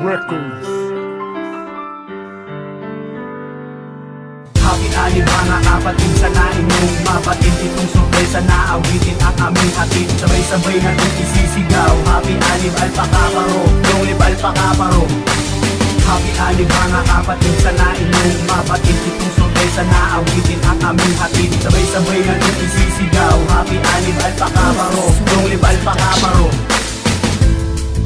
Records. Happy-ani mga kapatid, sanain mong mapatid itong sorpresa na awitin ang aming hatid. Sabay-sabay natin isisigaw, happy-ani alpaka paro, long live alpaka paro. Happy-ani mga kapatid, sanain mong mapatid itong sorpresa na awitin ang aming hatid. Sabay-sabay natin isisigaw, happy-ani alpaka paro, long live alpaka paro.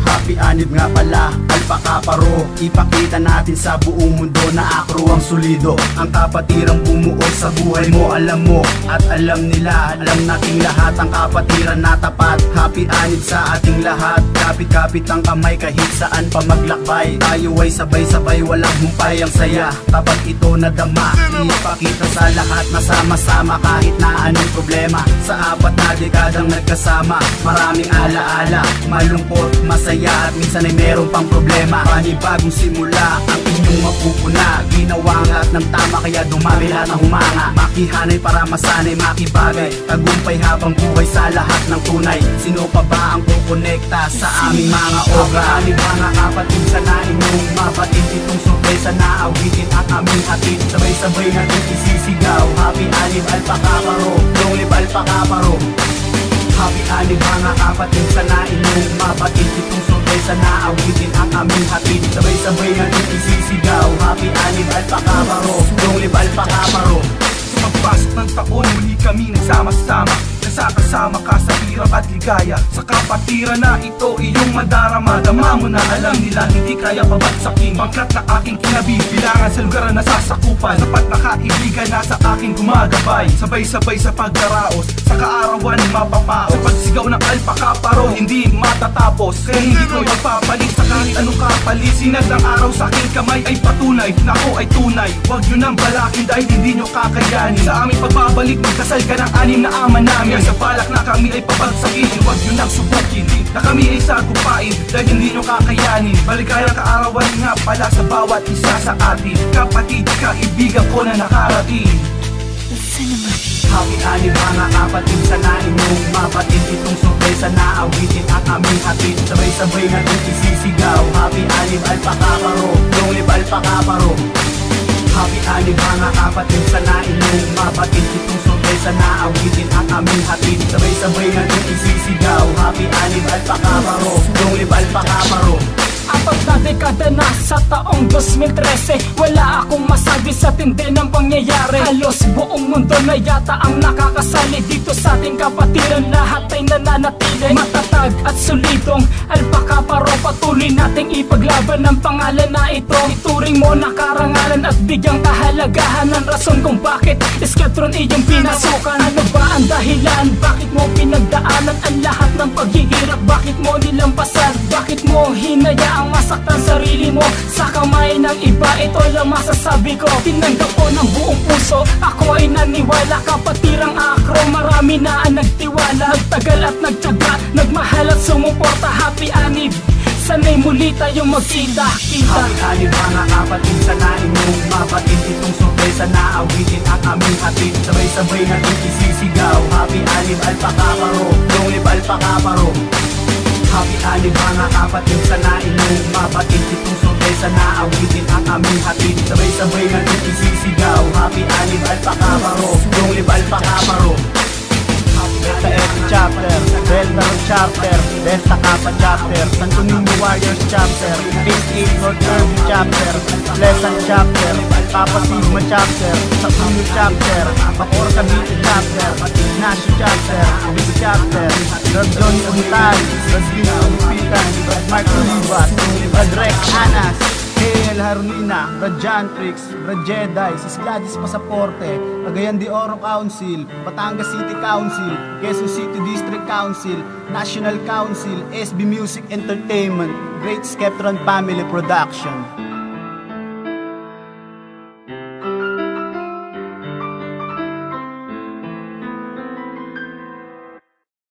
Happy-anib nga pala, alpaka paro. Ipakita natin sa buong mundo na akro ang solido. Ang kapatirang bumuo sa buhay mo, alam mo at alam nila. Alam nating lahat ang kapatiran na tapat. Happy-anib sa ating lahat, kapit-kapit ang kamay kahit saan pa maglakbay. Tayo ay sabay-sabay, walang humpay ang saya. Kapag ito nadama, ipakita sa lahat na sama-sama kahit na anong problema. Sa apat na dekadang nagkasama, maraming alaala, malungkot, masaya at minsan ay meron pang problema. Panibagong simula ang inyong mapupuna. Ginawa nga ng tama kaya dumami lahat ng humanga. Makihanay para masanay, makibagay, tagumpay habang buhay sa lahat ng tunay. Sino pa ba ang kukonekta sa aming mga obra? Happy-ani mga kapatid, sanain mong mapatid itong sorpresa na awitin ang aming hatid. Sabay-sabay natin isisigaw, happy-ani alpaka paro, long live alpaka paro. Happy-ani mga kapatid, sanain mong mapatid itong sorpresa na awitin ang aming hatid. Sabay-sabay natin isisigaw, happy-ani alpaka paro, long live alpaka paro. Sa pagpasok ng taon, muli kami nagsama-sama, kasama ka sa hirap at ligaya. Sa kapatiran na ito, iyong madarama. Dama mo na alam nila, hindi kaya pabagsakin. Bangkat na aking kinabibilangan sa lugar na nasasakupan. Sapat na kaibigan na sa akin gumagabay. Sabay-sabay sa pagdaraos, sa kaarawan mapapaos. Sa pagsigaw ng alpaka paro, hindi matatapos. Kaya hindi ko magpapalit sa kahit anong kapalit. Sinag ng araw sa aking kamay ay patunay, nako ay tunay. Huwag nyo nang balakin dahil hindi nyo kakayanin. Sa aming pagbabalik, magkasal ka ng 6 na ama namin. Sa balak na kami ay papagsakin, huwag nyo nang subukin na kami ay sagupain dahil hindi nyo kakayanin. Baligayang kaarawan nga pala sa bawat isa sa atin. Kapatid, kaibigan ko na nakarating. Happy-ani mga kapatid, sanain mong mapatid itong sorpresa na awitin ang aming hatid. Sabay-sabay natin isisigaw, happy-ani alpaka paro, long live alpaka paro. Happy-ani mga kapatid, sanain mong mapatid itong sorpresa na awitin ang aming hatid. Sabay-sabay natin isisigaw, happy-ani alpaka paro, long live alpaka paro. Apat na dekada na sa taong 2013, wala akong masabi sa tindi ng pangyayari. Halos buong mundo na yata ang nakakasali dito sa ating kapatiran. Lahat ay nananatili matatag at solidong alpaka paro. Patuloy nating ipaglaban ng pangalan na ito. Ituring mo na karangalan at bigyang kahalagahan ng rason kung bakit Eskadron iyong pinasukan. Ano ba ang dahilan? Bakit mo pinagdaanan ang lahat ng paghihirap? Bakit mo nilampasan? Bakit mo hinayaan ang masaktan sarili mo sa kamay ng iba? Ito lang masasabi ko, tinanggap ko ng buong puso. Ako ay naniwala, kapatirang akro. Marami na ang nagtiwala, nagtagal at nagtyaga, nagmahal at sumuporta. Happy-anib, sanay muli tayong magkita-kita. Happy-ani mga kapatid, sanain mong mapatid itong sorpresa na awitin ang aming hatid. Sabay-sabay natin isisigaw, happy-ani alpaka paro, long live alpaka paro. Happy-ani mga kapatid, sanain mong mapatid itong sorpresa na awitin ang aming hatid. Sabay-sabay natin isisigaw, happy-ani alpaka paro, long live alpaka paro. Delta F chapter, Delta Road chapter, Delta Kappa chapter, Santo Niño Warriors chapter, Phase 8 North Irving chapter, Pleasant chapter, Papa Sigma chapter, Sapuno chapter, Bacor Cavite chapter, Ignacio chapter, Big chapter, Brad Johnny Untal, Brad Vino Upitan, Brad Mark Olivas, Brad Rex Anas, KL Harunina, Brad Jantrix, Brad Jedi, Sis Gladys Pasaporte, Cagayan de Oro Council, Batangas City Council, Quezon City District Council, National Council, SB Music Entertainment, Great Skeptron Family Production.